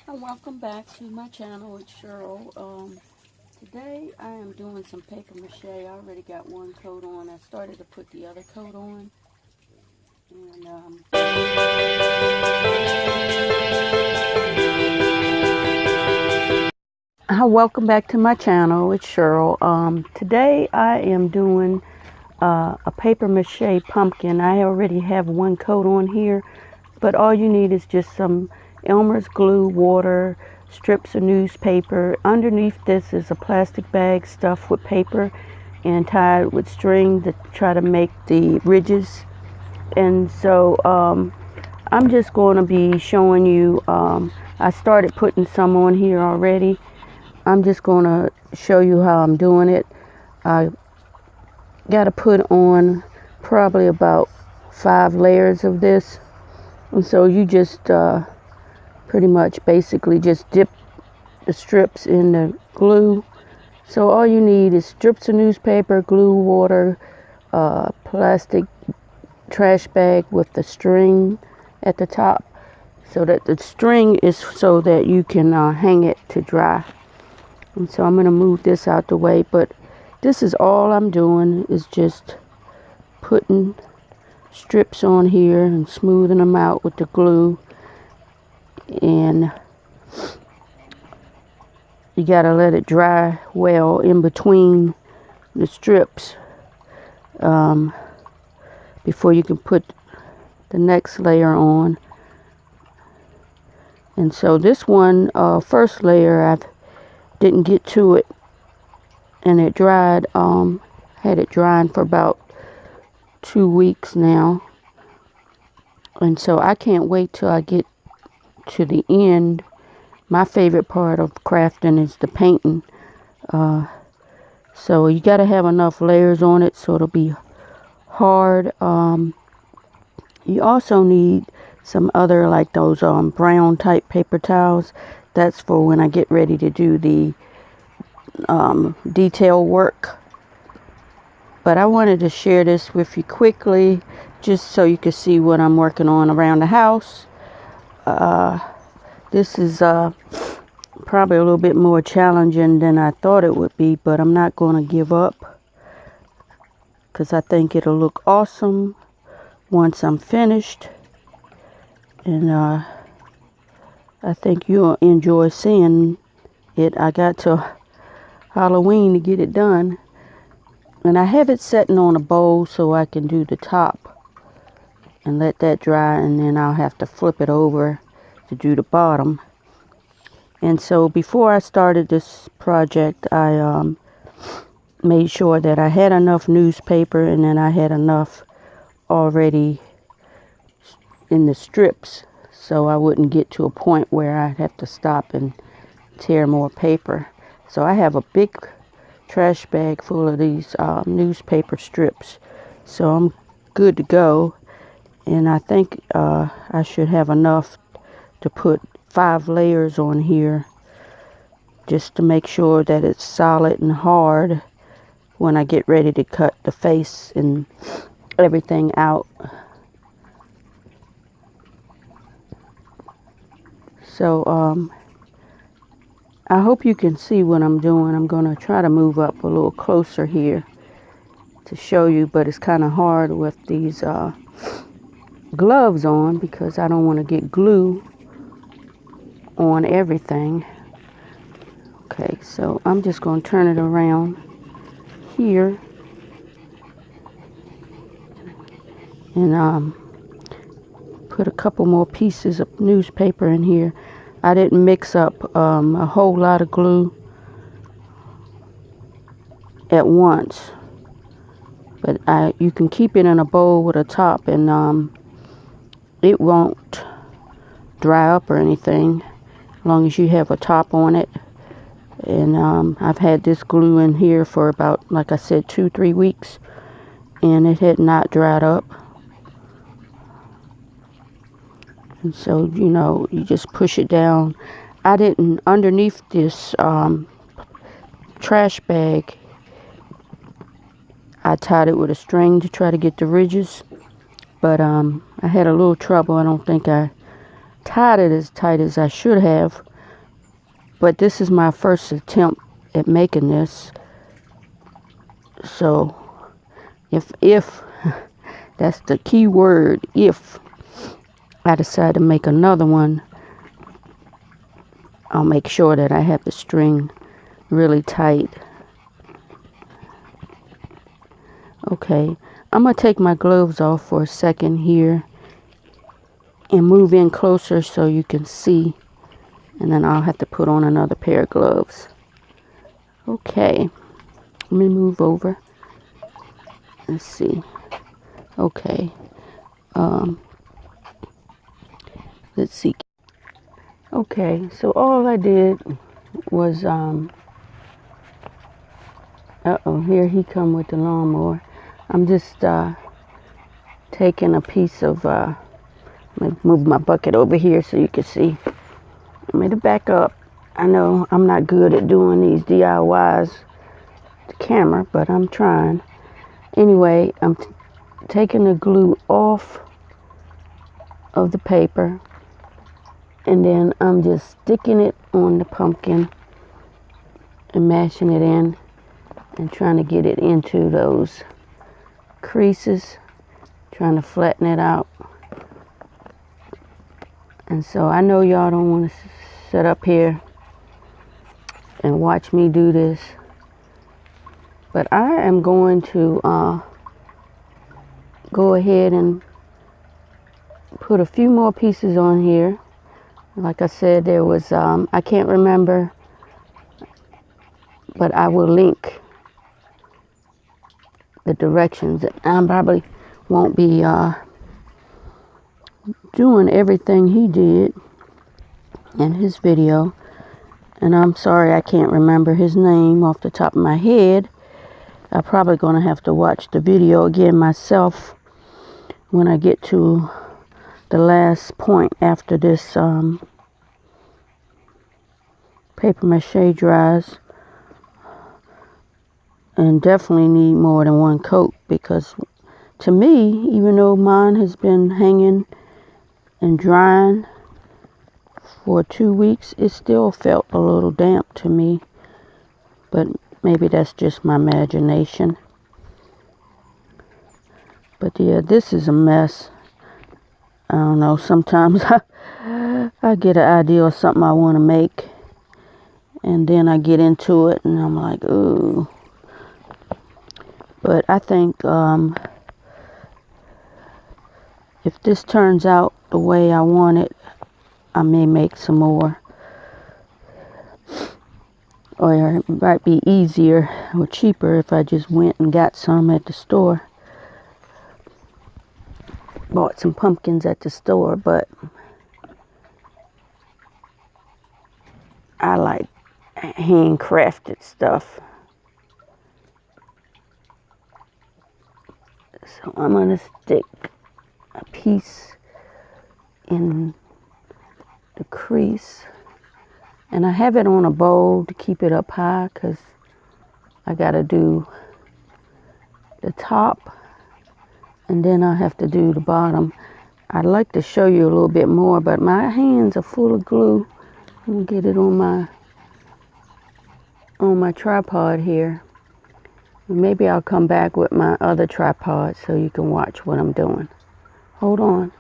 And welcome back to my channel. It's Cheryl. Today I am doing some paper mache. I already got one coat on. I started to put the other coat on. And welcome back to my channel. It's Cheryl. Today I am doing a paper mache pumpkin. I already have one coat on here, but all you need is just some Elmer's glue, water, strips of newspaper. Underneath this is a plastic bag stuffed with paper and tied with string to try to make the ridges. And so I'm just going to be showing you, I started putting some on here already. I'm just going to show you how I'm doing it. I got to put on probably about 5 layers of this. And so you just pretty much basically just dip the strips in the glue. So all you need is strips of newspaper, glue, water, plastic trash bag with the string at the top, so that the string is so that you can hang it to dry. And so I'm going to move this out the way, but this is all I'm doing is just putting strips on here and smoothing them out with the glue. And you got to let it dry well in between the strips before you can put the next layer on. And so this one, first layer, I didn't get to it, and it dried, had it drying for about 2 weeks now. And so I can't wait till I get to the end. My favorite part of crafting is the painting. So you got to have enough layers on it so it'll be hard. You also need some other, like those brown type paper towels. That's for when I get ready to do the detail work. But I wanted to share this with you quickly, just so you can see what I'm working on around the house. This is probably a little bit more challenging than I thought it would be, but I'm not going to give up, because I think it'll look awesome once I'm finished. And I think you'll enjoy seeing it. I got till Halloween to get it done. And I have it sitting on a bowl so I can do the top and let that dry, and then I'll have to flip it over to do the bottom. And so before I started this project, I made sure that I had enough newspaper, and then I had enough already in the strips, so I wouldn't get to a point where I'd have to stop and tear more paper. So I have a big trash bag full of these newspaper strips, so I'm good to go. And I think I should have enough to put 5 layers on here, just to make sure that it's solid and hard when I get ready to cut the face and everything out. So I hope you can see what I'm doing. I'm going to try to move up a little closer here to show you, but it's kind of hard with these gloves on, because I don't want to get glue on everything. Okay, so I'm just going to turn it around here and put a couple more pieces of newspaper in here. I didn't mix up a whole lot of glue at once, but you can keep it in a bowl with a top, and it won't dry up or anything as long as you have a top on it. And I've had this glue in here for about, like I said, 2-3 weeks, and it had not dried up. And so, you know, you just push it down. I didn't, underneath this trash bag, I tied it with a string to try to get the ridges, but I had a little trouble. I don't think I tied it as tight as I should have, But this is my first attempt at making this. So if that's the key word, if I decide to make another one, I'll make sure that I have the string really tight. Okay, I'm going to take my gloves off for a second here and move in closer so you can see. And then I'll have to put on another pair of gloves. Okay, let me move over. Let's see. Okay. Let's see. Okay, so all I did was, here he come with the lawnmower. I'm just taking a piece of, let me move my bucket over here so you can see. I'm going to back up. I know I'm not good at doing these DIYs to camera, but I'm trying. Anyway, I'm taking the glue off of the paper, and then I'm just sticking it on the pumpkin and mashing it in and trying to get it into those creases, trying to flatten it out. And so I know y'all don't want to sit up here and watch me do this, but I am going to go ahead and put a few more pieces on here. Like I said, there was I can't remember, but I will link the directions. I probably won't be doing everything he did in his video, and I'm sorry I can't remember his name off the top of my head. I'm probably going to have to watch the video again myself when I get to the last point after this paper mache dries. And definitely need more than one coat, because to me, even though mine has been hanging and drying for 2 weeks, it still felt a little damp to me. But maybe that's just my imagination. But yeah, this is a mess. I don't know, sometimes I get an idea of something I want to make, and then I get into it and I'm like, ooh. But I think if this turns out the way I want it, I may make some more. Or it might be easier or cheaper if I just went and got some at the store. Bought some pumpkins at the store, but I like handcrafted stuff. So I'm going to stick a piece in the crease. And I have it on a bowl to keep it up high, because I got to do the top and then I have to do the bottom. I'd like to show you a little bit more, but my hands are full of glue. Let me get it on my tripod here. Maybe I'll come back with my other tripod so you can watch what I'm doing. Hold on.